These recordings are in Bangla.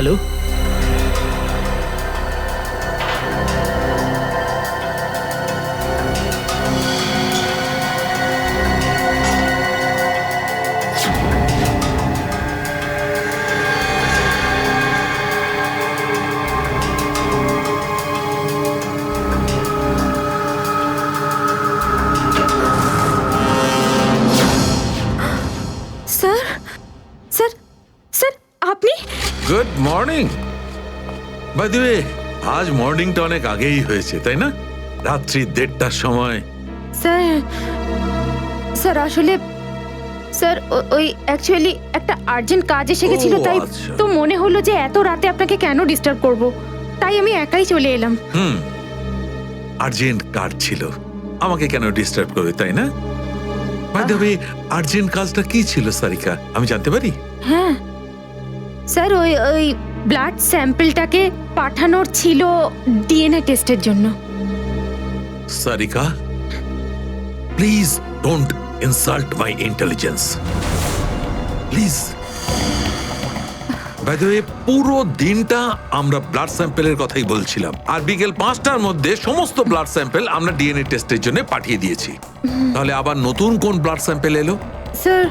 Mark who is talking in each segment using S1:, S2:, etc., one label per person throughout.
S1: হ্যালো।
S2: স্যার স্যার স্যার আপনি
S3: good morning. By the way, আজ মর্নিংটা অনেক আগেই হয়েছে তাই না? রাত্রি 1:30টার সময়।
S2: স্যার স্যার আসলে স্যার ওই অ্যাকচুয়ালি একটা আর্জেন্ট কাজ এসে গেছিল,
S3: ও,
S2: তাই
S3: আচ্ছা।
S2: তো মনে হলো যে এত রাতে আপনাকে কেন ডিস্টার্ব করব, তাই আমি একাই চলে এলাম।
S3: আর্জেন্ট কাজ ছিল, আমাকে কেন ডিস্টার্ব করবে তাই না? বাই দ্য ওয়ে, আর্জেন্ট কাজটা কি ছিল সারিকা, আমি জানতে পারি?
S2: হ্যাঁ স্যার, ওই ওই ব্লাড স্যাম্পলটাকে পাঠানোর ছিল ডিএনএ টেস্টের জন্য।
S3: Sarika, please don't insult my intelligence, please. By the way, পুরো দিনটা আমরা ব্লাড স্যাম্পেলের কথাই বলছিলাম, আর বিকেল 5টার মধ্যে সমস্ত ব্লাড স্যাম্পেল আমরা ডিএনএ টেস্টের জন্য পাঠিয়ে দিয়েছি। তাহলে আবার নতুন কোন ব্লাড স্যাম্পেল এলো?
S2: স্যার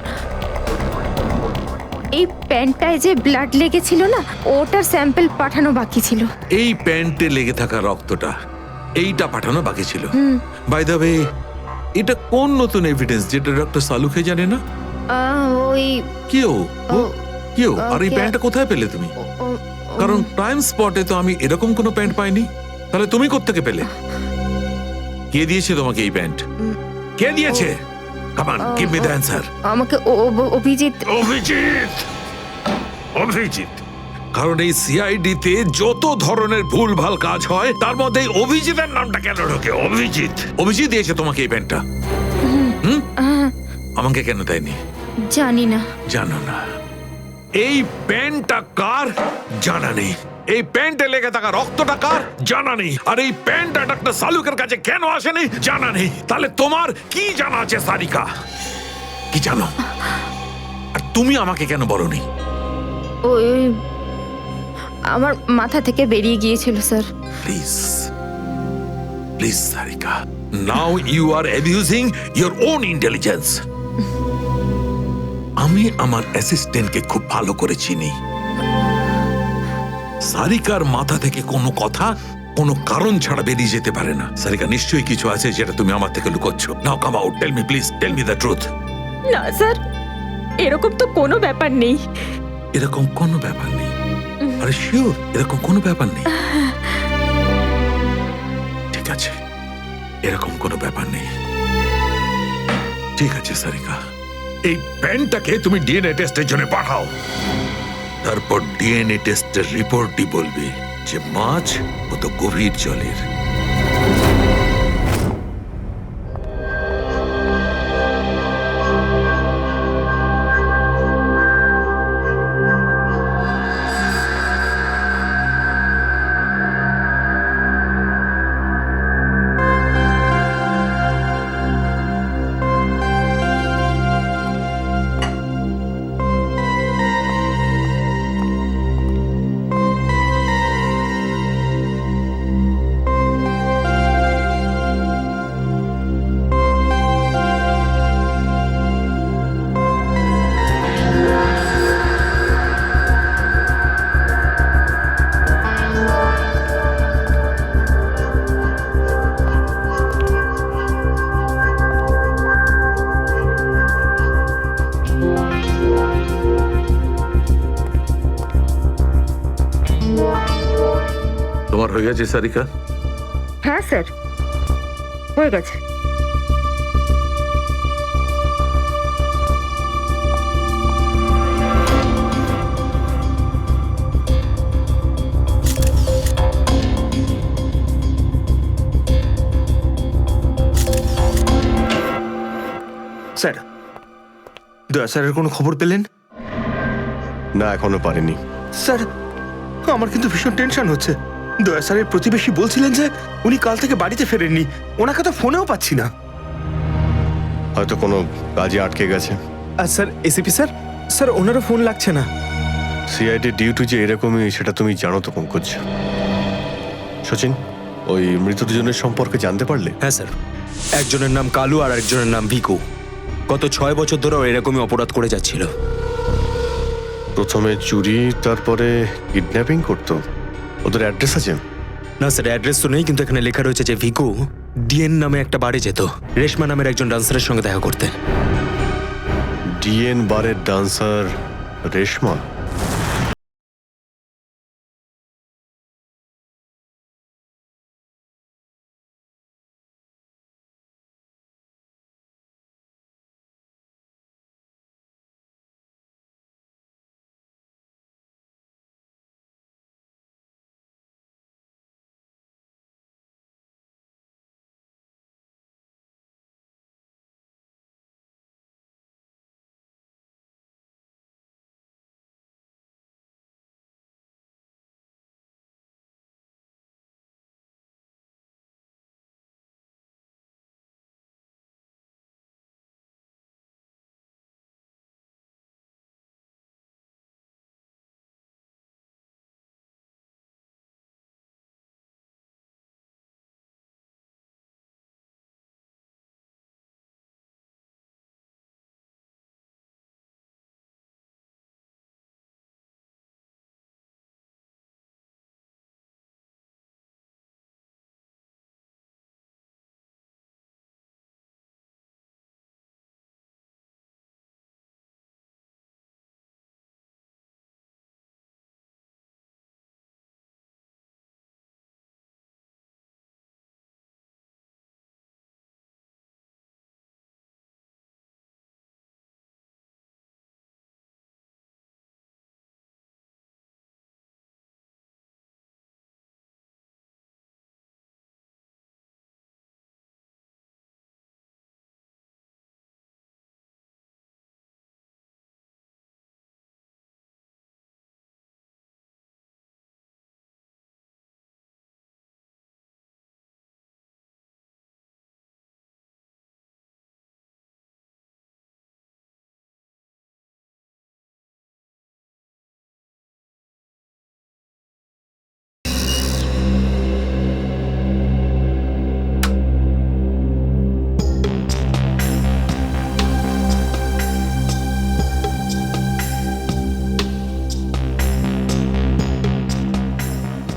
S2: এই প্যান্টটায় যে ব্লাড লেগেছিল না, ওটার স্যাম্পল পাঠানো বাকি ছিল।
S3: এই প্যান্টে লেগে থাকা রক্তটা, এইটা পাঠানো বাকি ছিল। বাই দ্য ওয়ে, এটা কোন নতুন এভিডেন্স যেটা ডক্টর সালুকে জানে না?
S2: ওই
S3: কেউ
S2: ও-
S3: কেউ আর এই
S2: ওকে।
S3: প্যান্টটা কোথায় পেলে তুমি? কারণ ক্রাইম স্পটে তো আমি এরকম কোনো প্যান্ট পাইনি। তাহলে তুমি কোত্থেকে পেলে? কে দিয়েছে তোমাকে এই প্যান্ট? কে দিয়েছে? Come on, give me the answer.
S2: আমাকে অভিজিৎ।
S3: অভিজিৎ, অভিজিৎ। কারণ এই সিআইডি তে যত ধরনের ভুলভাল কাজ হয় তার মধ্যে এই অভিজিতের নামটা কেন ঢোকে? অভিজিৎ, অভিজিৎ দিয়েছে তোমাকে এই প্যান্টটা? আমাকে কেন দেয়নি?
S2: জানি না।
S3: জানো না? এই প্যান্টটা কার জানা নেই, এই প্যান্টে লেগে থাকা রক্তটা কার জানা নেই, আর এই প্যান্টটা ডাক্তার সালুকের কাছে কেন আসেনি জানা নেই। তাহলে তোমার কি জানা আছে সারিকা? কি জানো? আর তুমি আমাকে কেন বলনি?
S2: ওই আমার মাথা থেকে বেরিয়ে গিয়েছিল sir.
S3: Please please Sarika, now you are abusing your own intelligence. আমি আমার অ্যাসিস্ট্যান্টকে খুব ভালো করে চিনি। সারিকার মাথা থেকে কোনো কথা কোনো কারণ ছাড়া বেরিয়ে যেতে পারে না। সারিকা, নিশ্চয়ই কিছু আছে যেটা তুমি আমার থেকে লুকোচ্ছ। Now come out, tell me please, tell me the truth.
S2: না স্যার, এরকম তো কোনো ব্যাপার নেই।
S3: এরকম কোনো ব্যাপার নেই? আরে শিওর, এরকম কোনো ব্যাপার নেই? ঠিক আছে, এরকম কোনো ব্যাপার নেই। ঠিক আছে সারিকা, এই প্যান্টটাকে তুমি ডিএনএ টেস্টের জন্য পাঠাও। তারপর ডিএনএ টেস্টের রিপোর্টই বলবে যে মাছ কত গভীর জলের। তোমার হয়ে গেছে সারিকা?
S2: হ্যাঁ স্যার, হয়ে গেছে।
S4: স্যার, দয়া স্যারের কোনো খবর পেলেন?
S5: না, এখনো পারিনি।
S4: স্যার, আমার কিন্তু ভীষণ টেনশন হচ্ছে। দয়া স্যারের প্রতিবেশী বলছিলেন যে উনি কাল থেকে বাড়িতে ফেরেননি, ওনাকে তো ফোনেও পাচ্ছি না।
S5: হয়তো কোনো কাজে আটকে গেছে।
S6: আর স্যার, এসিপি স্যার, স্যার ওনারও ফোন লাগছে না।
S5: সিআইডি ডিউটি যে এরকমই সেটা তুমি জানো তো পঙ্কজ। সচিন, ওই মৃত দুজনের সম্পর্কে জানতে পারলে?
S1: হ্যাঁ স্যার, একজনের নাম কালু আর একজনের নাম ভিকু। গত 6 বছর ধরে ও এরকমই অপরাধ করে যাচ্ছিল।
S5: প্রথমে চুরি, তারপরে কিডন্যাপিং করতো। ওদের অ্যাড্রেস আছে?
S1: না স্যার, অ্যাড্রেস তো নেই, কিন্তু এখানে লেখা রয়েছে যে ভিকু ডিএন নামে একটা বারে যেত রেশমা নামের একজন ডান্সারের সঙ্গে দেখা করতে।
S5: ডিএন বারের ডান্সার রেশমা?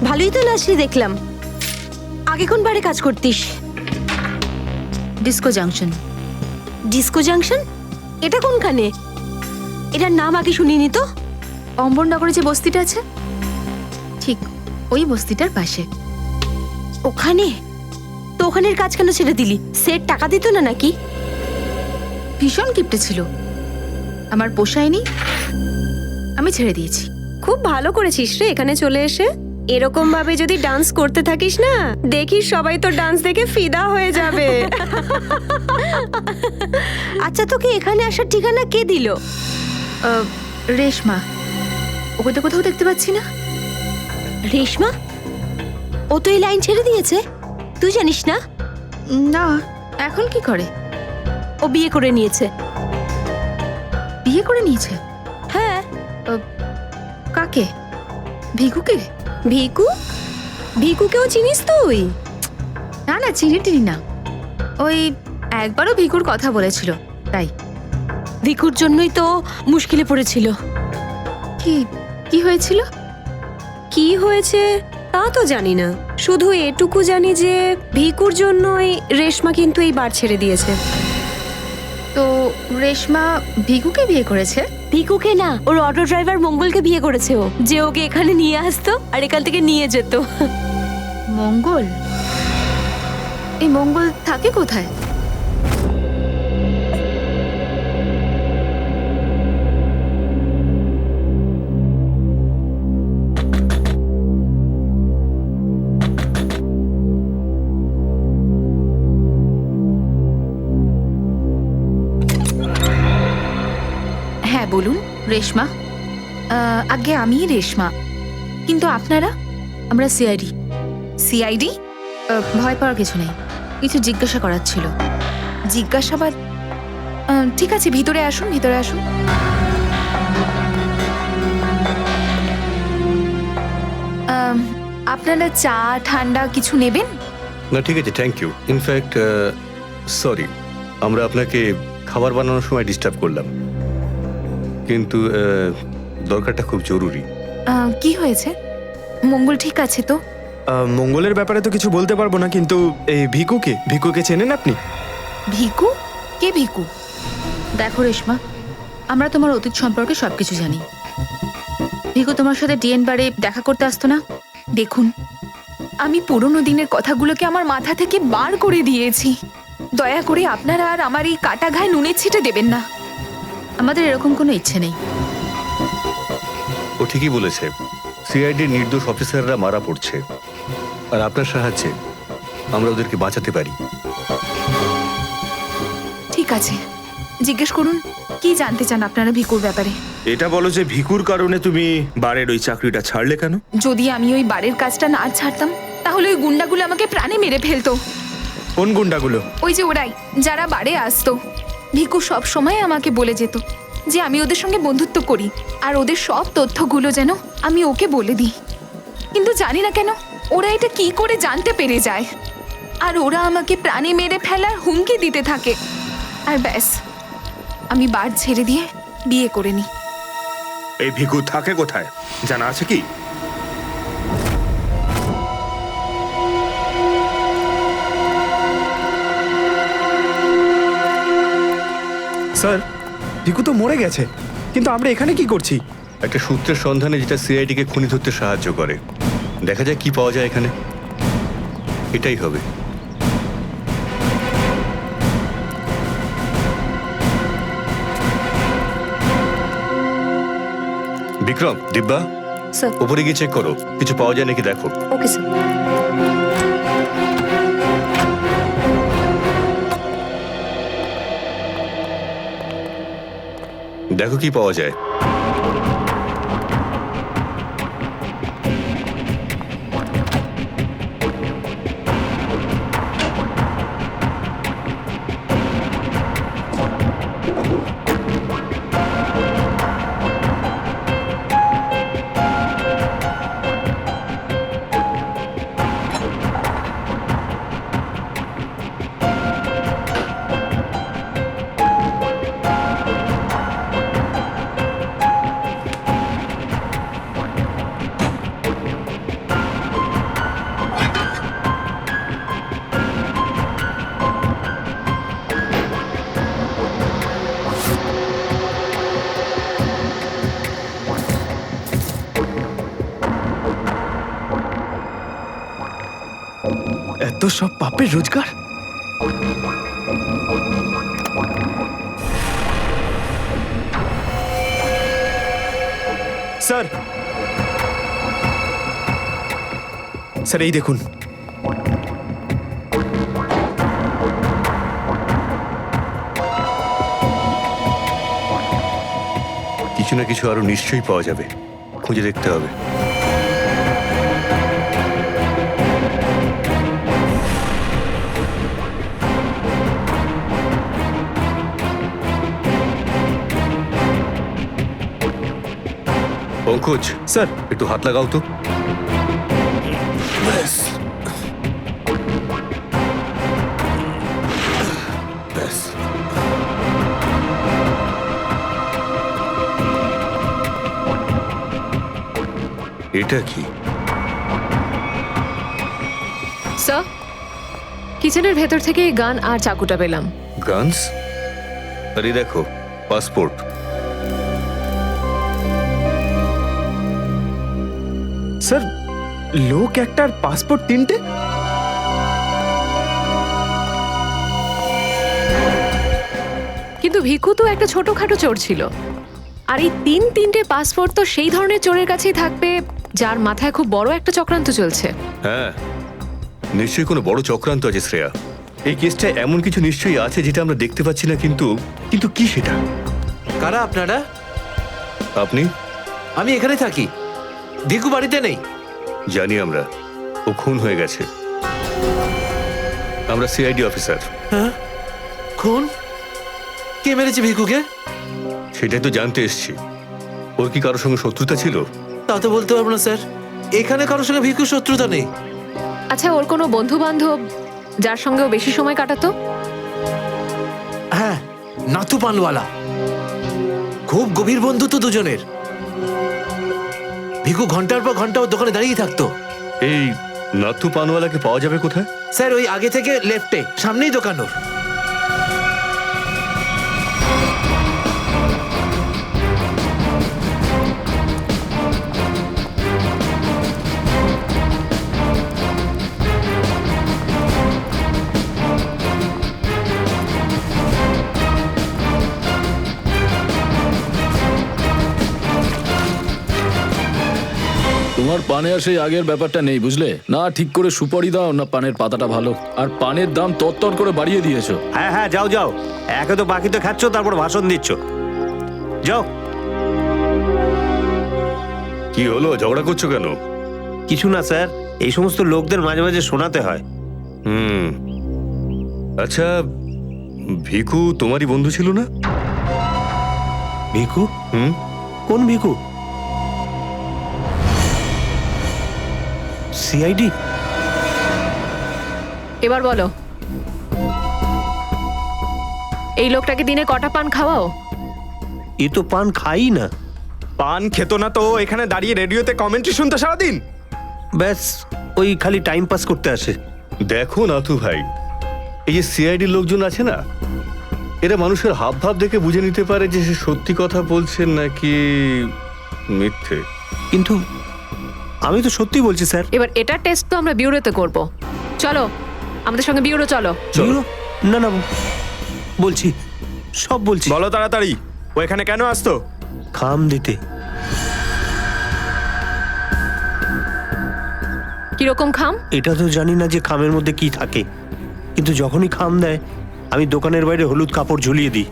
S6: ভালোই তো নাচলি দেখলাম। আগে কোন বারে কাজ করতিস?
S2: Disco junction.
S6: Disco junction? এটা কোনখানে? এটার নাম আগে শুনিনি তো।
S2: অম্বরনগরে যে বস্তিটা আছে, ঠিক ওই বস্তিটার পাশে।
S6: ওখানে? তো ওখানের কাজ কেন ছেড়ে দিলি? সেট টাকা দিত না নাকি?
S2: ভীষণ কিপটে ছিল, আমার পোষায়নি, আমি ছেড়ে দিয়েছি।
S7: খুব ভালো করেছিস রে এখানে চলে এসে। এরকম ভাবে যদি ডান্স করতে থাকিস না, দেখিস সবাই তো ডান্স দেখে ফিদা হয়ে যাবে।
S6: আচ্ছা, তোকে এখানে আসার ঠিকানা কে দিল?
S2: রেশমা, ওকে তো কোথাও দেখতে পাচ্ছি না।
S6: রেশমা? ও তো এই লাইন ছেড়ে দিয়েছে, তুই জানিস না?
S2: না, এখন কি করে?
S6: ও বিয়ে করে নিয়েছে।
S2: বিয়ে করে নিয়েছে?
S6: হ্যাঁ।
S2: কাকে? ভিকুকে?
S7: ভিকু? ভিকুকেও চিনিস তুই?
S2: না না, চিনি টিনি না। ওই একবারও ভিকুর কথা বলেছিল, তাই।
S6: ভিকুর জন্যই তো মুশকিলে পড়েছিল।
S2: কি কি হয়েছিল?
S7: কি হয়েছে তা তো জানি না, শুধু এটুকু জানি যে ভিকুর জন্যই রেশমা কিন্তু এই বার ছেড়ে দিয়েছে।
S2: তো রেশমা ভিকুকে বিয়ে করেছে?
S6: ভিকুকে না, ওর অটো ড্রাইভার মঙ্গলকে বিয়ে করেছে ও, যে ওকে এখানে নিয়ে আসতো আর এখান থেকে নিয়ে যেত।
S2: মঙ্গল? এই মঙ্গল থাকে কোথায়? হ্যাঁ বলুন। রেশমা? আগে আমি রেশমা, কিন্তু আপনারা? আমরা সিআইডি। সিআইডি? ভয় পাওয়ার কিছু নেই, কিছু জিজ্ঞাসা করার ছিল। জিজ্ঞাসাবাদ? ঠিক আছে, ভিতরে আসুন, ভিতরে আসুন। আপনারা চা ঠান্ডা কিছু নেবেন?
S5: না ঠিক আছে, থ্যাংক ইউ। ইনফ্যাক্ট সরি, আমরা আপনাকে খাবার বানানোর সময় ডিস্টার্ব করলাম, কিন্তু দরকারটা খুব জরুরি।
S2: কি হয়েছে? মঙ্গল ঠিক আছে তো?
S1: মঙ্গলের ব্যাপারে তো কিছু বলতে পারবো না, কিন্তু এই ভিকুকে চেনেন আপনি?
S2: ভিকু? কে ভিকু?
S8: দেখো রেশমা, আমরা তোমার অতীত সম্পর্কে সবকিছু জানি। ভিকু তোমার সাথে ডিএন বারে দেখা করতে আসতো না?
S2: দেখুন, আমি পুরনো দিনের কথাগুলোকে আমার মাথা থেকে বার করে দিয়েছি। দয়া করে আপনারা আর আমার এই কাটা ঘায়ে নুনের ছিটে দেবেন না।
S8: আমাদের এরকম কোনো ইচ্ছে নেই।
S5: ও ঠিকই বলেছে, সিআইডির নির্দোষ অফিসাররা মারা পড়ছে, আর আপনার সাহায্যে আমরা ওদেরকে বাঁচাতে পারি।
S2: ঠিক আছে, জিজ্ঞেস করুন কি জানতে চান আপনারা ভিকুর ব্যাপারে।
S4: এটা বলো যে ভিকুর কারণে তুমি বারের ওই চাকরিটা ছাড়লে কেন?
S2: যদি আমি ওই বারের কাজটা না ছাড়তাম তাহলে ওই গুন্ডাগুলো আমাকে প্রাণে মেরে ফেলতো।
S1: কোন গুন্ডাগুলো?
S2: ওই যে ওরাই, যারা বারে আসতো। ভিকু সব সময় আমাকে বলে যেত যে আমি ওদের সঙ্গে বন্ধুত্ব করি, আর ওদের সব তথ্যগুলো যেন আমি ওকে বলে দিই। কিন্তু জানি না কেন ওরা এটা কি করে জানতে পেরে যায়, আর ওরা আমাকে প্রাণে মেরে ফেলার হুমকি দিতে থাকে। আর ব্যাস, আমি বার ছেড়ে দিয়ে বিয়ে করে নিই।
S4: এই ভিকু থাকে কোথায় জানা আছে কি?
S1: স্যার, ভিকু তো মরে গেছে, কিন্তু আমরা এখানে কি করছি?
S5: একটা সূত্রের সন্ধানে যেটা সিআইডিকে খুনি ধরতে সাহায্য করে। দেখা যায় কি পাওয়া যায় এখানে। এটাই হবে। বিক্রম, দিব্যা,
S7: স্যার।
S5: উপরে গিয়ে চেক করো, কিছু পাওয়া যায় নাকি দেখো।
S7: Okay sir.
S5: দেখো কি পাওয়া যায়।
S1: এত সব পাপের রোজগার? স্যার, স্যার এই দেখুন।
S5: কিছু না কিছু আরো নিশ্চয়ই পাওয়া যাবে, খুঁজে দেখতে হবে। পঙ্কজ,
S1: স্যার,
S5: একটু হাত লাগাও তো। এটা কি?
S9: স্যার, কিচেনের ভেতর থেকে গান আর চাকুটা পেলাম।
S5: গানস? আরে দেখো, পাসপোর্ট।
S1: স্যার, লোক একটার পাসপোর্ট তিনটে?
S9: কিন্তু ভিকু তো একটা ছোটখাটো চোর ছিল, আর এই তিনটে পাসপোর্ট তো সেই ধরনের চোরের কাছেই থাকবে যার মাথায় খুব বড় একটা চক্রান্ত চলছে।
S5: হ্যাঁ, নিশ্চয়ই কোনো বড় চক্রান্ত আছে শ্রেয়া। এই কেসটা এমন কিছু নিশ্চয়ই আছে যেটা আমরা দেখতে পাচ্ছি না, কিন্তু কি সেটা?
S10: কারা আপনারা?
S5: আপনি?
S10: আমি এখানে থাকি, ভিকু বাড়িতে নেই।
S5: জানি আমরা, ও খুন হয়ে গেছে। আমরা সিআইডি অফিসার।
S10: হ্যাঁ, খুন? কে মেরেছে ভিকুকে?
S5: সেটাই তো জানতে এসছি। ওর কি কারোর সঙ্গে শত্রুতা ছিল?
S10: তা তো বলতে পারবো না স্যার। এখানে কারোর সঙ্গে ভিকুর শত্রুতা নেই।
S9: আচ্ছা, ওর কোনো বন্ধু বান্ধব যার সঙ্গে ও বেশি সময় কাটাতো?
S10: হ্যাঁ, নাতু পানওয়ালা। খুব গভীর বন্ধুত্ব দুজনের। ভিকু ঘন্টার পর ঘন্টা ওর দোকানে দাঁড়িয়ে থাকতো।
S5: এই নাথু পানওয়ালাকে পাওয়া যাবে কোথায়?
S10: স্যার, ওই আগে থেকে লেফটে, সামনেই দোকান ওর।
S11: তোমার পানে আর সেই আগের ব্যাপারটা নেই, বুঝলে না? ঠিক করে সুপারি দাও না পানের পাতাটা ভালো, আর পানের দাম তরতর করে বাড়িয়ে দিয়েছো।
S12: হ্যাঁ হ্যাঁ, যাও যাও, একে তো বাকি তো খাচ্ছ, তারপর ভাষণ দিচ্ছ। যাও।
S5: কি হলো, ঝগড়া করছো কেন?
S12: কিছু না স্যার, এই সমস্ত লোকদের মাঝে মাঝে শোনাতে হয়।
S5: আচ্ছা, ভিকু তোমারই বন্ধু ছিল না?
S12: ভিকু? কোন ভিকু? সিআইডি?
S9: এবার বলো, এই লোকটাকে দিনে কটা পান খাওয়াও?
S12: এ তো পান খাই না।
S4: পান খেত না তো এখানে দাঁড়িয়ে রেডিওতে কমেন্ট্রি শুনতো সারাদিন।
S12: ব্যাস, ওই খালি টাইম পাস করতে আসে।
S5: দেখো নাথু ভাই, এই যে সিআইডি লোকজন আছে না, এরা মানুষের হাব ভাব দেখে বুঝে নিতে পারে যে সে সত্যি কথা বলছেন নাকি মিথ্যে।
S12: কিন্তু আমি তো সত্যি বলছি স্যার।
S9: এবার এটা টেস্ট তো আমরা বিউরোতে করব। চলো আমাদের সঙ্গে বিউরো চলো।
S12: চলো। না না, বলছি, সব বলছি।
S4: বলো তাড়াতাড়ি, ও এখানে কেন আসতো?
S12: খাম দিতে।
S9: কিরকম খাম?
S12: এটা তো জানি না যে খামের মধ্যে কি থাকে, কিন্তু যখনই খাম দেয় আমি দোকানের বাইরে হলুদ কাপড় ঝুলিয়ে দিই,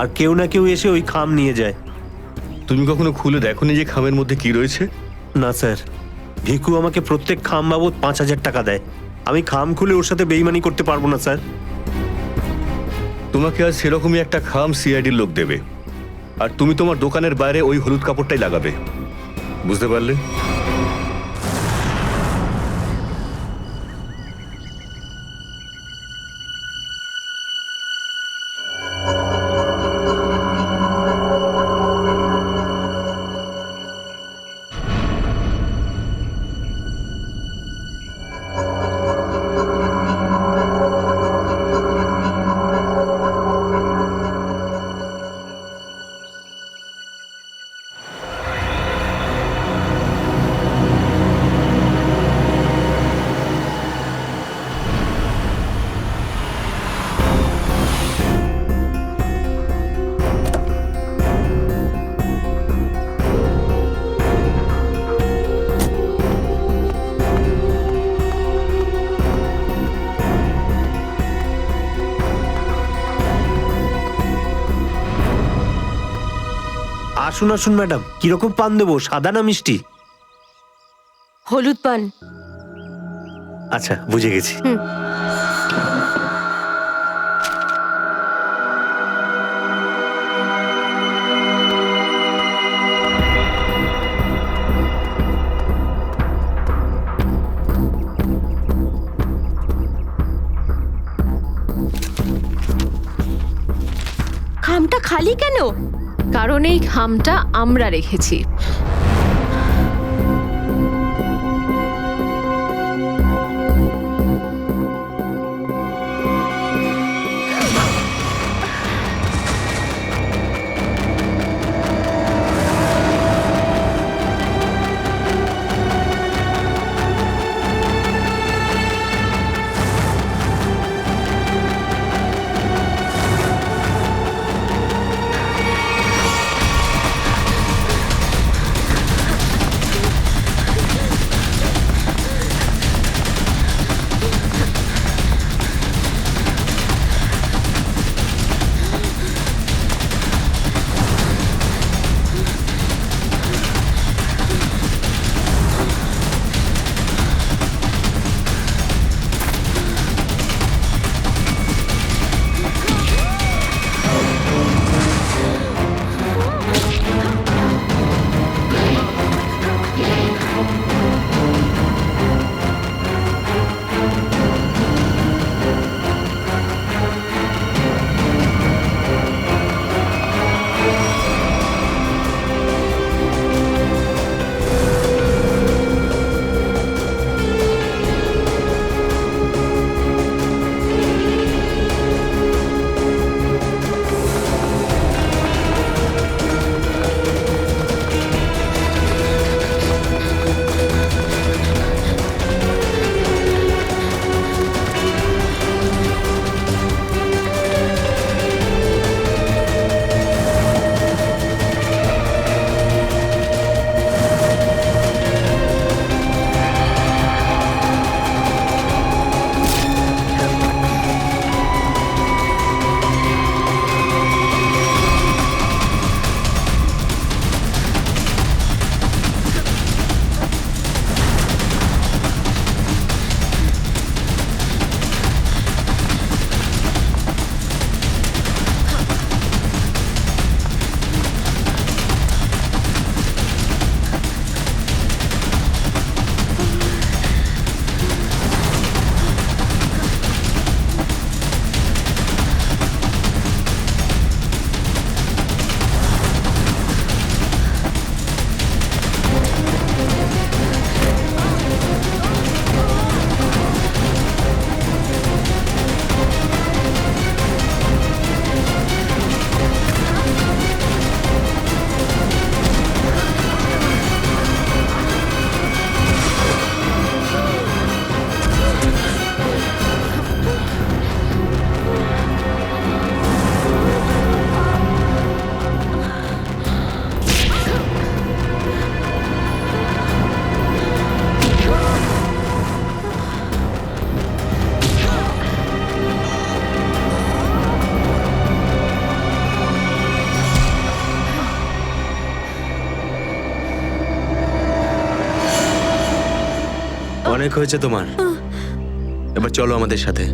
S12: আর কেউ না কেউ এসে ওই খাম নিয়ে যায়।
S5: তুমি কখনো খুলে দেখোনি যে খামের মধ্যে কি রয়েছে?
S12: না স্যার, ভিকু আমাকে প্রত্যেক খাম বাবদ 5,000 টাকা দেয়। আমি খাম খুলে ওর সাথে বেইমানি করতে পারবো না স্যার।
S5: তোমাকে আজ সেরকমই একটা খাম সিআইডির লোক দেবে, আর তুমি তোমার দোকানের বাইরে ওই হলুদ কাপড়টাই লাগাবে। বুঝতে পারলে?
S12: আসুন আসুন ম্যাডাম, কিরকম পান দেবো, সাদা না মিষ্টি?
S6: হলুদ পান।
S12: আচ্ছা, বুঝে গেছি।
S6: খামটা খালি কেন?
S9: কারণ এই খামটা আমরা রেখেছি।
S1: অনেক হয়েছে তোমার, এবার চলো আমাদের সাথে।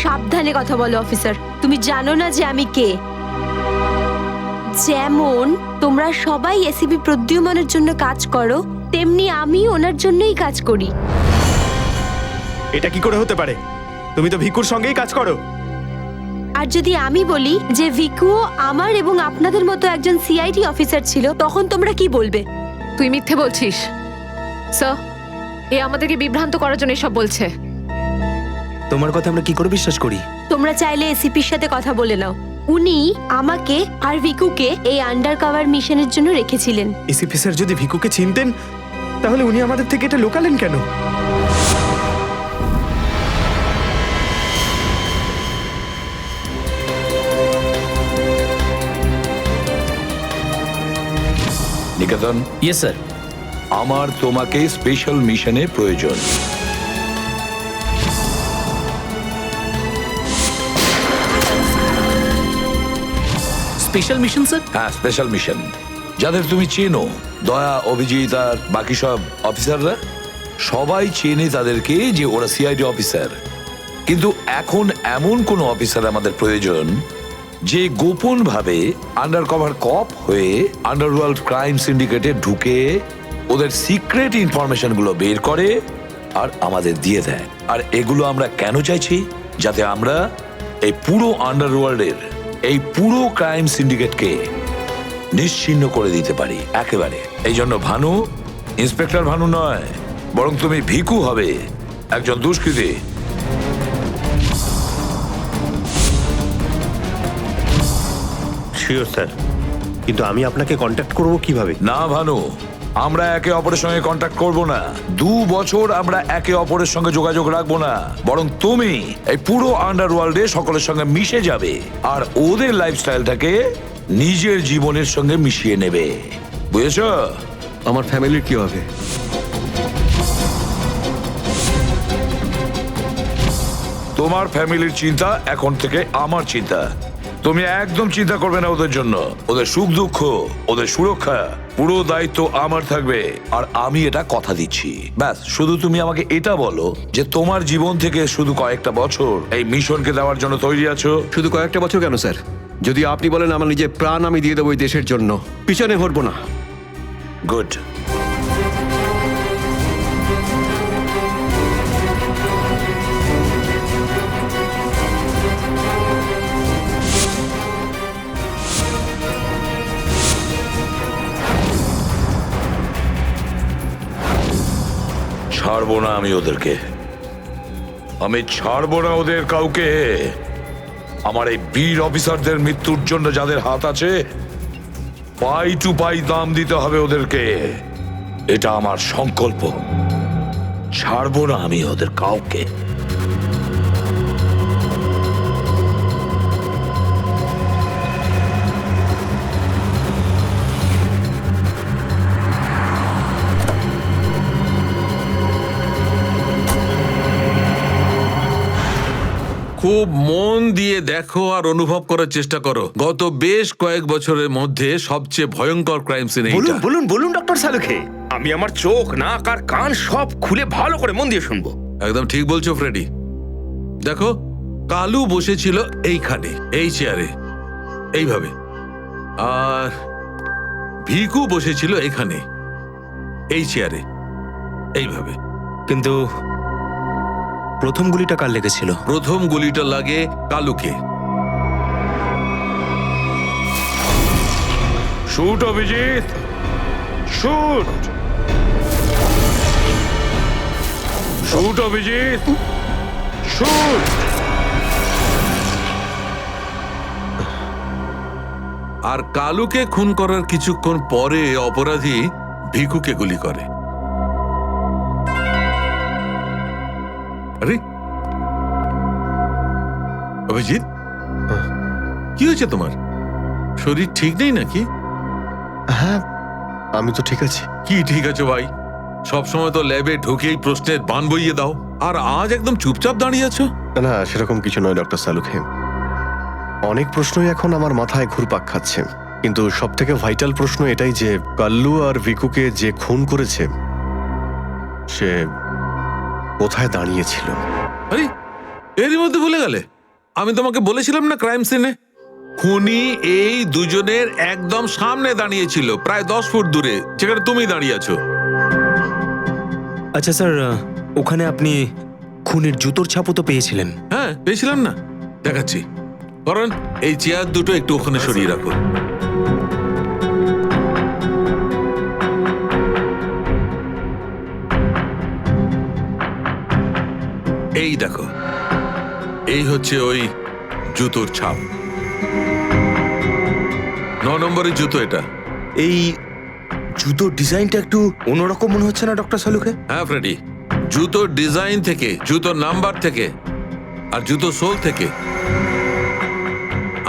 S6: সাবধানে কথা বলো অফিসার, তুমি জানো না যে আমি কে। যেমন তোমরা সবাই এসিপি প্রদ্যুম্নের জন্য কাজ করো, তেমনি আমি ওনার জন্যই কাজ করি।
S4: এটা কি করে হতে পারে? তুমি তো ভিকুর সঙ্গেই কাজ করো।
S6: আর যদি আমি বলি যে ভিকুও আমার এবং আপনাদের মতো একজন সিআইডি অফিসার ছিল, তখন তোমরা কি বলবে?
S9: তুই মিথ্যে বলছিস স্যার। এ আমাদেরকে বিভ্রান্ত করার জন্য এসব বলছে।
S1: তোমার কথা আমরা কি করে বিশ্বাস করি?
S6: তোমরা চাইলে এসিপির সাথে কথা বলে নাও। উনি আমাকে আর ভিকুকে এই আন্ডার কভার মিশনের জন্য রেখেছিলেন।
S4: এসিপি স্যার যদি ভিকুকে চিনতেন তাহলে উনি আমাদের থেকে এটা লুকালেন কেন?
S3: নিকেতন,
S11: ইয়েস স্যার।
S3: আমার তোমাকে স্পেশাল মিশনে প্রয়োজন।
S11: Special mission sir?
S3: হ্যাঁ, স্পেশাল মিশন। যাদের তুমি চেনো, দয়া, অভিজিৎ আর বাকি সব অফিসাররা, সবাই চেনে তাদেরকে যে ওরা সিআইডি অফিসার। কিন্তু এখন এমন কোন অফিসার আমাদের প্রয়োজন যে গোপন ভাবে আন্ডার কভার কপ হয়ে আন্ডারওয়ার্ল্ড ক্রাইম সিন্ডিকেটে ঢুকে ওদের সিক্রেট ইনফরমেশন গুলো বের করে আর আমাদের দিয়ে দেয়। আর এগুলো আমরা কেন চাইছি? যাতে আমরা এই পুরো আন্ডারওয়ার্ল্ডের এই পুরো ক্রাইম সিন্ডিকেটকে নিশ্চিহ্ন করে দিতে পারি একেবারে। এই জন্য ভানু ইন্সপেক্টর ভানু নয়, বরং তুমি ভিকু হবে, একজন দুষ্কৃতী।
S12: শিওর স্যার, কিন্তু আমি আপনাকে কন্ট্যাক্ট করব কিভাবে?
S3: না ভানু, আমরা একে অপরের সঙ্গে কন্ট্যাক্ট করব না। 2 বছর আমরা একে অপরের সঙ্গে যোগাযোগ রাখবো না, বরং তুমি এই পুরো আন্ডারওয়ার্ল্ডে সকলের সঙ্গে মিশে যাবে আর ওদের লাইফস্টাইলটাকে নিজের জীবনের সঙ্গে মিশিয়ে নেবে। বুঝেছ?
S5: আমার ফ্যামিলির কি হবে?
S3: তোমার ফ্যামিলির চিন্তা এখন থেকে আমার চিন্তা। তুমি একদম চিন্তা করবে না ওদের জন্য। ওদের সুখ দুঃখ, ওদের সুরক্ষা, পুরো দায়িত্ব আমার থাকবে। আর আমি এটা কথা দিচ্ছি। ব্যাস, শুধু তুমি আমাকে এটা বলো যে তোমার জীবন থেকে শুধু কয়েকটা বছর এই মিশনকে দেওয়ার জন্য তৈরি আছো।
S5: শুধু কয়েকটা বছর কেন স্যার? যদি আপনি বলেন আমার নিজের প্রাণ আমি দিয়ে দেবো এই দেশের জন্য, পিছনে হটবো না।
S3: গুড। ছাড়বো না আমি ওদেরকে, আমি ছাড়বো না ওদের কাউকে। আমার এই বীর অফিসারদের মৃত্যুর জন্য যাদের হাত আছে, পাই টু পাই দাম দিতে হবে ওদেরকে। এটা আমার সংকল্প। ছাড়বো না আমি ওদের কাউকে।
S13: খুব মন দিয়ে দেখো আর অনুভব করার চেষ্টা করো। গত বেশ কয়েক বছরের মধ্যে সবচেয়ে ভয়ঙ্কর ক্রাইম সিন এইটা।
S4: বলুন বলুন বলুন ডক্টর সালুখে, আমি আমার চোখ, নাক আর কান সব খুলে ভালো করে মন দিয়ে শুনবো।
S13: একদম ঠিক বলছো ফ্রেডি। দেখো, কালু বসেছিল এইখানে, এই চেয়ারে, এইভাবে। আর ভিকু বসেছিল এখানে, এই চেয়ারে, এইভাবে।
S1: কিন্তু প্রথম গুলিটা কার লেগেছিল?
S13: প্রথম গুলিটা লাগে কালুকে।
S3: Shoot Abhijit, shoot. Shoot Abhijit, shoot.
S13: আর কালুকে খুন করার কিছুক্ষণ পরে অপরাধী ভিকুকে গুলি করে। আরে অভিজিৎ, কি হয়েছে তোমার? শরীর ঠিক নেই নাকি?
S5: হ্যাঁ, আমি তো ঠিক আছি।
S13: কি ঠিক আছে ভাই? সবসময় তো ল্যাবে ঢুকেই প্রশ্নের বান বইয়ে দাও, আর আজ একদম চুপচাপ দাঁড়িয়ে আছো।
S5: না, সেরকম কিছু নয় ডক্টর সালুখে। অনেক প্রশ্নই এখন আমার মাথায় ঘুরপাক খাচ্ছে, কিন্তু সব থেকে ভাইটাল প্রশ্ন এটাই যে কাল্লু আর ভিকুকে যে খুন করেছে সে কোথায় দাঁড়িয়েছিল।
S13: আরে এরই মধ্যে ভুলে গেলে? আমি তোমাকে বলেছিলাম না ক্রাইম সিনে খুনি এই দুজনের একদম সামনে দাঁড়িয়েছিল, প্রায় 10 ফুট দূরে, যেখানে তুমি দাঁড়িয়ে আছো।
S1: আচ্ছা স্যার, ওখানে আপনি খুনির জুতোর ছাপও তো পেয়েছিলেন।
S13: হ্যাঁ পেয়েছিলাম না, দেখাচ্ছি। কারণ এই চেয়ার দুটো একটু ওখানে সরিয়ে রাখো। এই দেখো, এই হচ্ছে ওই জুতোর ছাপ। 9 নম্বরের জুতো এটা।
S4: এই জুতোর ডিজাইনটা একটু অন্যরকম মনে হচ্ছে না ডক্টর সালুকে?
S13: হ্যাঁ ফ্রেডি, জুতোর ডিজাইন থেকে, জুতোর নাম্বার থেকে আর জুতো সোল থেকে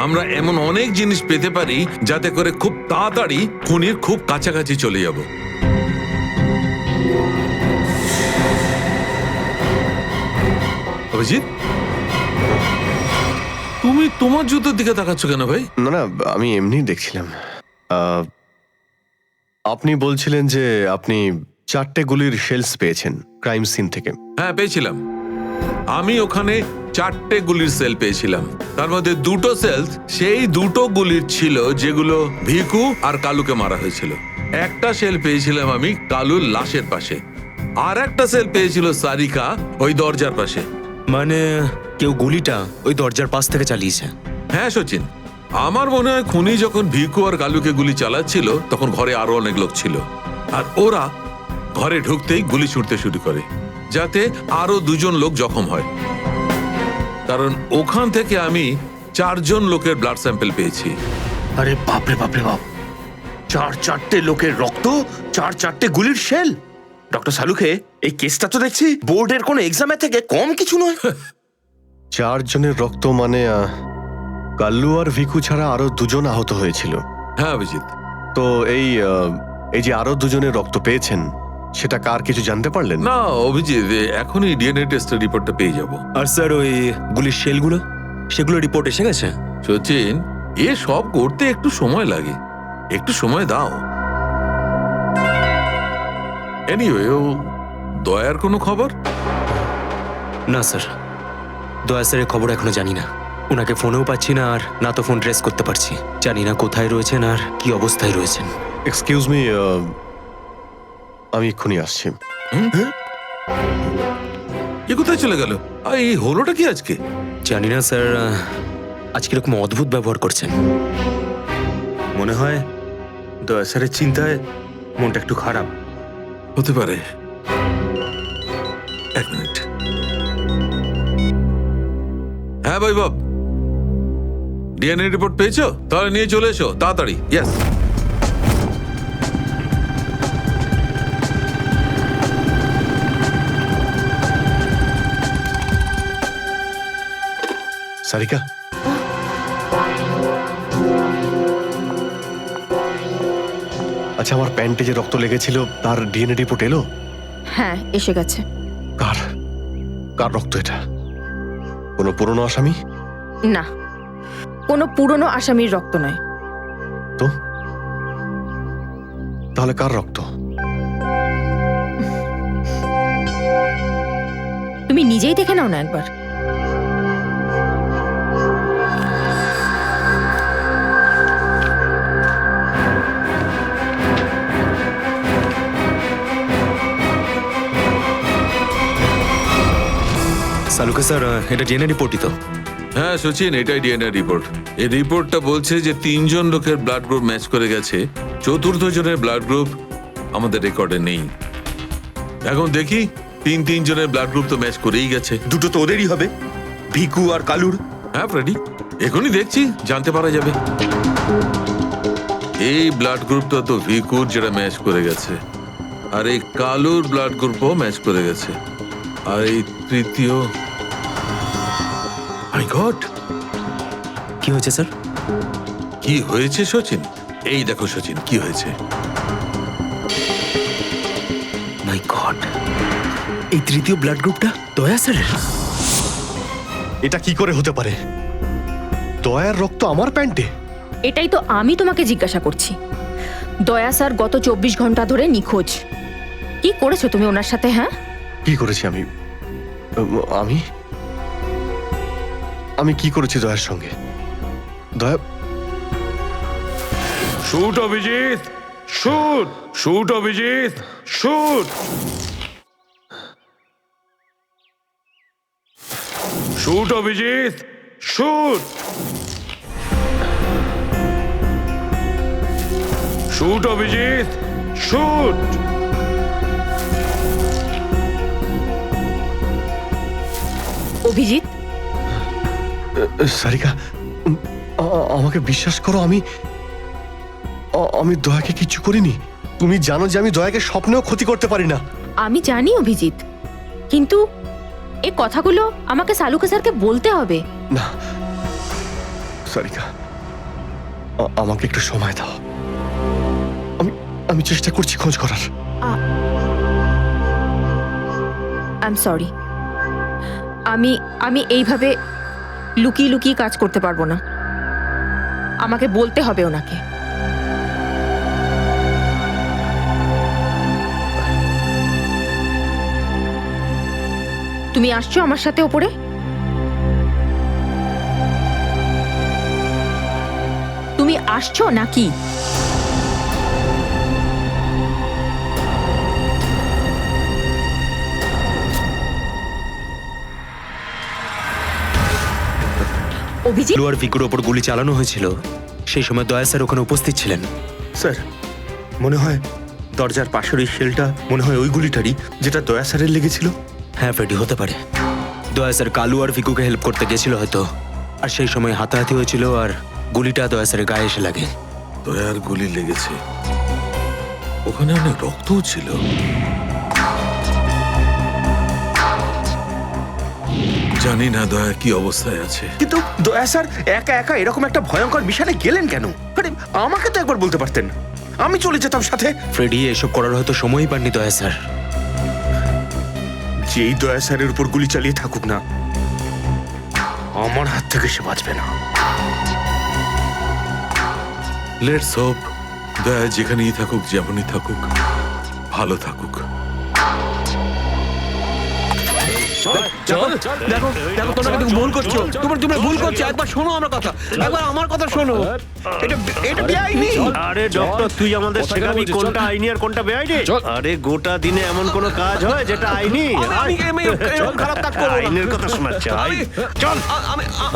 S13: আমরা এমন অনেক জিনিস পেতে পারি যাতে করে খুব তাড়াতাড়ি খুনির খুব কাছাকাছি চলে যাব। অভিজিৎ, তুমি তোমার জুতোর দিকে তাকাচ্ছ কেন ভাই?
S5: না না, আমি এমনি দেখছিলাম। আপনি বলছিলেন যে আপনি 4টে গুলির শেলস পেয়েছেন ক্রাইম সিন থেকে।
S13: হ্যাঁ পেয়েছিলাম। আমি ওখানে 4টে গুলির সেল পেয়েছিলাম। তার মধ্যে 2টো সেল সেই 2টো গুলির ছিল যেগুলো ভিকু আর কালুকে মারা হয়েছিল। একটা সেল পেয়েছিলাম আমি কালুর লাশের পাশে, আর একটা সেল পেয়েছিল সারিকা ওই দরজার পাশে।
S1: মানে কেউ গুলিটা ওই দরজার পাশ থেকে চালিয়েছে?
S13: হ্যাঁ সচিন, আমার মনে হয় খুনি যখন ভিকু আর কালুকে গুলি চালাচ্ছিল তখন ঘরে আরো অনেক লোক ছিল, আর ওরা ঘরে ঢুকতেই গুলি ছুটতে শুরু করে যাতে আরো 2জন লোক জখম হয়। কারণ ওখান থেকে আমি 4জন লোকের ব্লাড স্যাম্পল পেয়েছি।
S4: আরে বাপরে বাপরে বাপ, 4টে লোকের রক্ত, 4টে গুলির শেল। ডক্টর সালুকে, এই কেসটা তো দেখছি বোর্ডের কোনো এক্সামের থেকে কম কিছু নয়।
S5: 4 জনের রক্ত মানে কাল্লু আর ভিকু ছাড়া আরো 2জন আহত হয়েছিল।
S13: হ্যাঁ অভিজিৎ।
S5: তো এই যে আরো 2জনের রক্ত পেয়েছেন সেটা কার কিছু জানতে পারলেন?
S13: না অভিজিৎ, এখনই ডিএনএ টেস্টের রিপোর্টটা পেয়ে যাব।
S1: আর স্যার ওই গুলির শেলগুলো, সেগুলো রিপোর্ট এসে গেছে?
S13: সচিন, এ সব করতে একটু সময় লাগে, একটু সময় দাও। এনিওয়ে, ও দয়ার কোনো খবর?
S1: না স্যার, দয়া স্যারের খবর এখনো জানি না। ওনাকে ফোনেও পাচ্ছি না, আর না তো ফোন ট্রেস করতে পারছি। জানি না কোথায় রয়েছেন আর কি অবস্থায় রয়েছেন।
S5: এক্সকিউজ মি, আমি এক্ষুনি আসছি।
S13: এ কোথায় চলে গেল? এই হলোটা কি আজকে?
S1: জানি না স্যার, আজকে এরকম অদ্ভুত ব্যবহার করছেন।
S4: মনে হয় দয়া স্যারের চিন্তায় মনটা একটু খারাপ।
S13: হতে পারে। 1 মিনিট। হ্যাঁ বৈভব, ডিএনএ রিপোর্ট পেয়েছো? তাহলে নিয়ে চলে এসো তাড়াতাড়ি। ইয়েস।
S5: সারিকা, আচ্ছা আমার প্যান্টে যে রক্ত লেগেছিল তার ডিএনএ রিপোর্ট এলো?
S8: হ্যাঁ এসে গেছে।
S5: কার কার রক্ত এটা? কোনো পুরনো আসামি?
S8: না, কোনো পুরনো আসামির রক্ত নয়।
S5: তো তাহলে কার রক্ত?
S8: তুমি নিজেই দেখে নাও না একবার।
S1: সালুকে স্যার, এটা ডিএনএ রিপোর্টই তো?
S13: হ্যাঁ সচিন, এটাই ডিএনএ রিপোর্ট। এই রিপোর্টটা বলছে যে 3জন লোকের ব্লাড গ্রুপ ম্যাচ করে গেছে, 4র্থ জনের ব্লাড গ্রুপ আমাদের রেকর্ডে নেই। এখন দেখি 3 জনের ব্লাড গ্রুপ তো ম্যাচ করেই গেছে।
S4: 2টো তো ওদেরই হবে, ভিকু আর কালুর।
S13: হ্যাঁ ফ্রেডি, এখনই দেখছি, জানতে পারা যাবে। এই ব্লাড গ্রুপটা তো ভিকুর, যেটা ম্যাচ করে গেছে, আর এই কালুর ব্লাড গ্রুপও ম্যাচ করে গেছে, আর এই তৃতীয়। মাই গড,
S1: কি হয়েছে স্যার?
S13: কি হয়েছে সচিন? এই দেখো সচিন, কি হয়েছে।
S1: মাই গড, এই তৃতীয় ব্লাড গ্রুপটা দয়া স্যারের?
S5: এটা কি করে হতে পারে? দয়ার রক্ত আমার প্যান্টে?
S8: এটাই তো আমি তোমাকে জিজ্ঞাসা করছি। দয়া স্যার গত 24 ঘন্টা ধরে নিখোঁজ। কি করেছো তুমি ওনার সাথে? হ্যাঁ
S5: কি করেছি আমি? আমি আমি কি করেছি দয়ার সঙ্গে? দয়া,
S3: shoot Abhijit, shoot, shoot Abhijit, shoot, shoot Abhijit, shoot, shoot Abhijit, shoot.
S6: Abhijit,
S5: Sarika, আমাকে বিশ্বাস করো, আমি আমি দয়াকে কিচ্ছু করিনি। তুমি জানো যে আমি দয়াকে স্বপ্নেও ক্ষতি করতে পারি না।
S8: আমি জানি অভিজিৎ, কিন্তু এই কথাগুলো আমাকে সালুকে স্যারকে বলতে হবে।
S5: না সারিকা, আমাকে একটু সময় দাও। আমি আমি চেষ্টা করছি খোঁজ করার।
S8: আই এম সরি, আমি এইভাবে লুকিয়ে লুকিয়ে কাজ করতে পারবো না। আমাকে বলতে হবে ওনাকে। তুমি আসছো আমার সাথে ওপরে? তুমি আসছো নাকি? অভিজিৎ,
S1: কালু আর ভিকুর ওপর গুলি চালানো হয়েছিল, সেই সময় দয়া স্যার ওখানে উপস্থিত ছিলেন।
S4: স্যার, মনে হয় দরজার পাশের ওই শেলটা মনে হয় ওই গুলিটারই, যেটা দয়া স্যারের লেগেছিল।
S1: হ্যাঁ ফ্রেডি, হতে পারে। দয়া স্যার কালু আর ভিকুকে হেল্প করতে গেছিল হয়তো, আর সেই সময় হাতাহাতি হয়েছিল আর গুলিটা দয়া স্যারের গায়ে এসে লাগে।
S13: দয়ার গুলি লেগেছে, ওখানে অনেক রক্তও ছিল। জানি না দয়া কি অবস্থায় আছে।
S4: কিন্তু দয়া স্যার একা একা এরকম একটা ভয়ঙ্কর মিশনে গেলেন কেন? আরে আমাকে তো একবার বলতে পারতেন, আমি চলে যেতাম সাথে।
S1: ফ্রেডি, এসব করার হয়তো সময়ই পাননি দয়া স্যার।
S4: যেই দয়া স্যারের উপর গুলি চালিয়ে থাকুক না, আমার হাত থেকে সে বাঁচবে না।
S13: লেটস হোপ দয়া যেখানেই থাকুক, যেমনই থাকুক, ভালো থাকুক।
S12: দেখো দেখো, তোমরা কিন্তু ভুল করছো। তোমরা ভুল করছো। একবার শোনো আমার কথা, একবার আমার কথা শোনো। এটা বেআইনি। আরে ডক্টর, তুই আমাদের শেখাবি কোনটা আইনি আর কোনটা বেআইনি? আরে গোটা দিনে এমন কোন কাজ হয় যেটা আইনি? খারাপ কাজ করব না। আইনের কথা শোনাচ্ছে। চল।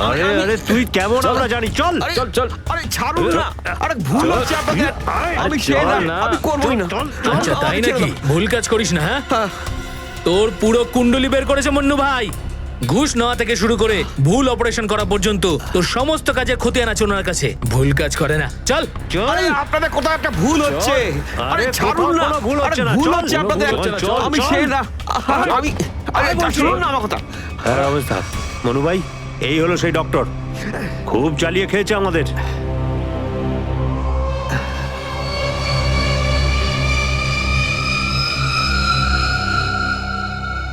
S12: আরে আরে তুই কেমন আমরা জানি। চল চল চল। আরে ছাড়ুন না। আরে ভুল হচ্ছে আপনাদের। আমি চাই না, আমি করবই না।
S11: আচ্ছা তাই নাকি? ভুল কাজ করিস না। হ্যাঁ, তোর পুরো কুণ্ডলি বের করেছে মন্নু ভাই। ঘুষ নেওয়া থেকে শুরু করে ভুল অপারেশন করা পর্যন্ত তোর সমস্ত কাজের খতিয়ান আছে ওনার কাছে। ভুল কাজ করে না। চল।
S12: আরে আপনাদের কোথাও একটা ভুল হচ্ছে। আরে ছাড়ুন না। ভুল হচ্ছে না। ভুল হচ্ছে আপনাদের। আমি সেই না। আমি আরে শুনুন না আমার কথা। হ্যাঁ অবস্থা মনু ভাই, এই হলো সেই ডক্টর। খুব চালিয়ে খেয়েছে আমাদের।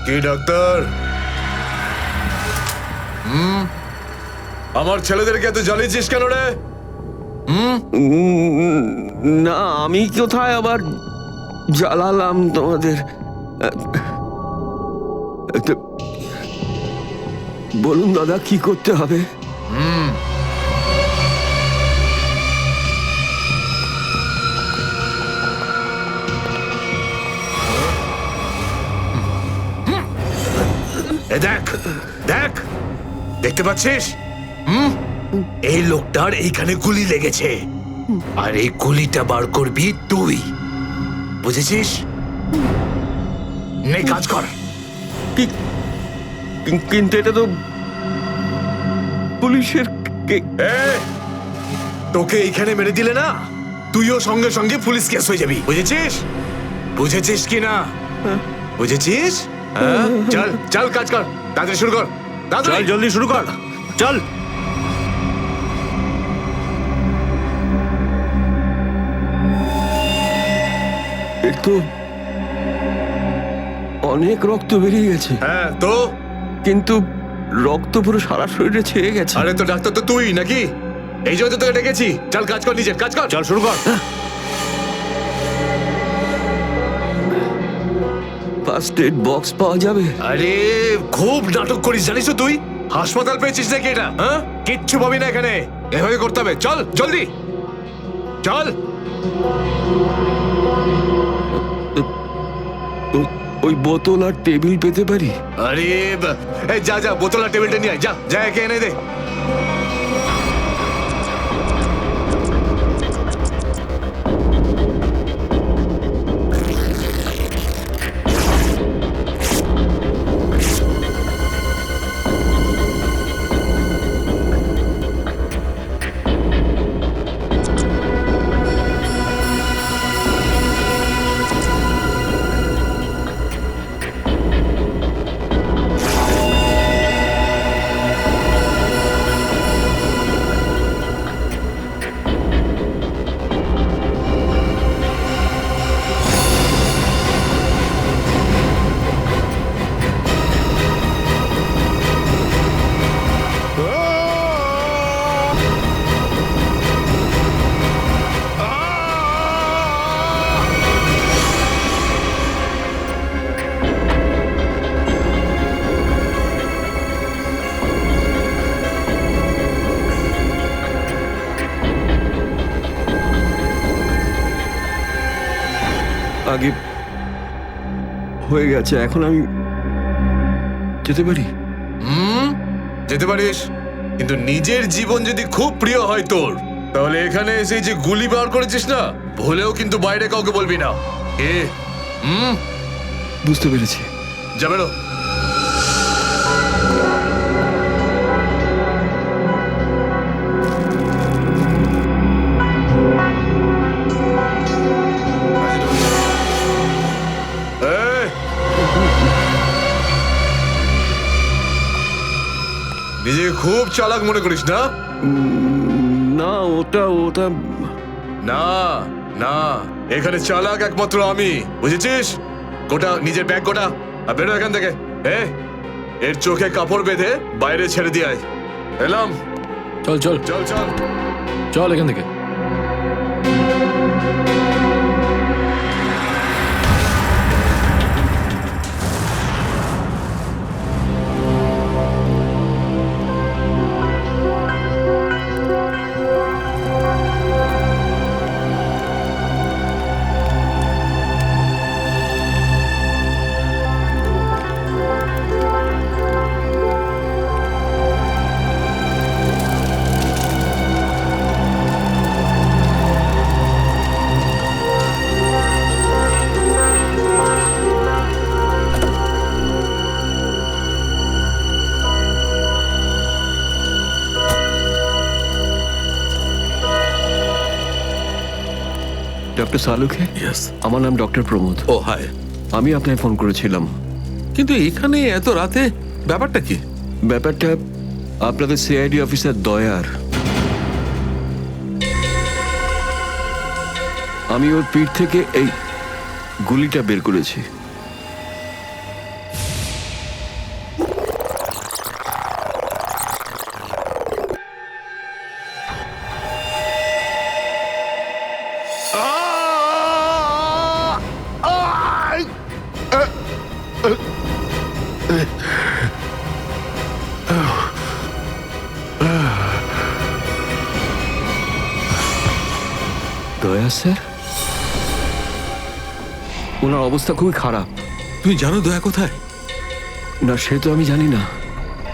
S3: কি ডাক্তার? আমার ছেলেদেরকে এত জ্বালিয়েছিস কেন রে?
S12: না, আমি কোথায় আবার জ্বালালাম তোমাদের? বলুন দাদা, কি করতে হবে?
S3: দেখ দেখ, দেখতে পাচ্ছিস? এই লোকটার এইখানে গুলি লেগেছে, আর এই গুলিটা বার করবি তুই, বুঝেছিস? নে কাজ কর।
S12: কিন্তু এটা তো পুলিশের।
S3: তোকে এইখানে মেরে দিলে না, তুইও সঙ্গে সঙ্গে পুলিশ কেস হয়ে যাবি, বুঝেছিস? বুঝেছিস কি না? বুঝেছিস? চল চল, কাজ কর, তাড়াতাড়ি শুরু কর।
S12: চল জলদি শুরু কর, চল। তো অনেক রক্ত বেরিয়ে গেছে।
S3: হ্যাঁ তো?
S12: কিন্তু রক্ত পুরো সারা শরীরে ছেয়ে গেছে।
S3: আরে তো ডাক্তার তো তুই নাকি? এই জন্য তো তোকে ডেকেছি। চল কাজ কর, নিজের কাজ কর।
S12: চল শুরু কর। ফার্স্ট এড বক্স পাওয়া যাবে?
S10: আরে খুব নাটক করিস জানিস তো তুই? হাসপাতাল পেয়েছিস নাকি এটা? হ্যাঁ, কিচ্ছু পাবি না এখানে। এভাবে করতে হবে। চল জলদি চল।
S12: ওই বোতল আর টেবিল পেতে পারি?
S10: আরে এই যা যা, বোতল আর টেবিলটা নিয়ে আয়। যা যা, একে এনে দে।
S12: আগে হয়ে গেছে, এখন আমি যেতে পারি?
S10: যেতে পারিস, কিন্তু নিজের জীবন যদি খুব প্রিয় হয় তোর, তাহলে এখানে এসে যে গুলি বার করেছিস না, ভুলেও কিন্তু বাইরে কাউকে বলবি না। এ
S12: বুঝতে পেরেছি।
S10: যা বেরো। নিজেকে খুব চালাক মনে করিস না?
S12: না, ওটা
S10: না না, এখানে চালাক একমাত্র আমি, বুঝেছিস? গোটা নিজের ব্যাগ গোটা, আর বেরো এখান থেকে। এর চোখে কাপড় বেঁধে বাইরে ছেড়ে দিয়ে আয়। এলাম।
S11: চল চল
S10: চল চল
S11: চল এখান থেকে।
S12: ডক্টর সালুখে? আমার নাম ডক্টর প্রমোদ।
S13: ও হাই।
S12: আমি আপনাকে ফোন করেছিলাম।
S13: কিন্তু এখানে এত রাতে ব্যাপারটা কি?
S12: ব্যাপারটা আপনাদের সিআইডি অফিসার দয়ার। আমি ওর পিঠ থেকে এই গুলিটা বের করেছি। দয়া স্যার, ওনার অবস্থা খুবই খারাপ।
S13: তুমি জানো দয়া কোথায়?
S12: না, সে তো আমি জানি না।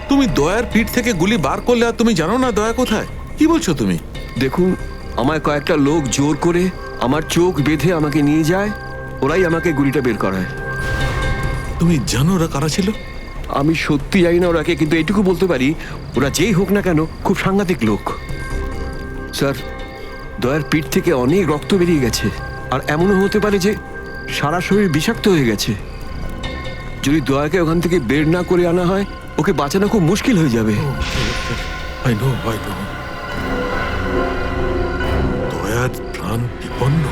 S13: তুমি দয়ার পিঠ থেকে গুলি বার করলে আর তুমি জানো না দয়া কোথায়? কি বলছো তুমি?
S12: দেখুন, আমায় কয়েকটা লোক জোর করে আমার চোখ বেঁধে আমাকে নিয়ে যায়, ওরাই আমাকে গুলিটা বের করায়।
S13: তুমি জানো ওরা কারা ছিল?
S12: আমি সত্যি জানি না ওরাকে, কিন্তু এইটুকু বলতে পারি ওরা যেই হোক না কেন খুব সাংঘাতিক লোক। স্যার, দয়ার পিঠ থেকে অনেক রক্ত বেরিয়ে গেছে, আর এমনও হতে পারে যে সারা শরীর বিষাক্ত হয়ে গেছে। যদি দয়াকে ওখান থেকে বের না করে আনা হয়, ওকে বাঁচানো খুব মুশকিল হয়ে যাবে।
S13: I know. দয়ার প্রাণ বিপন্ন।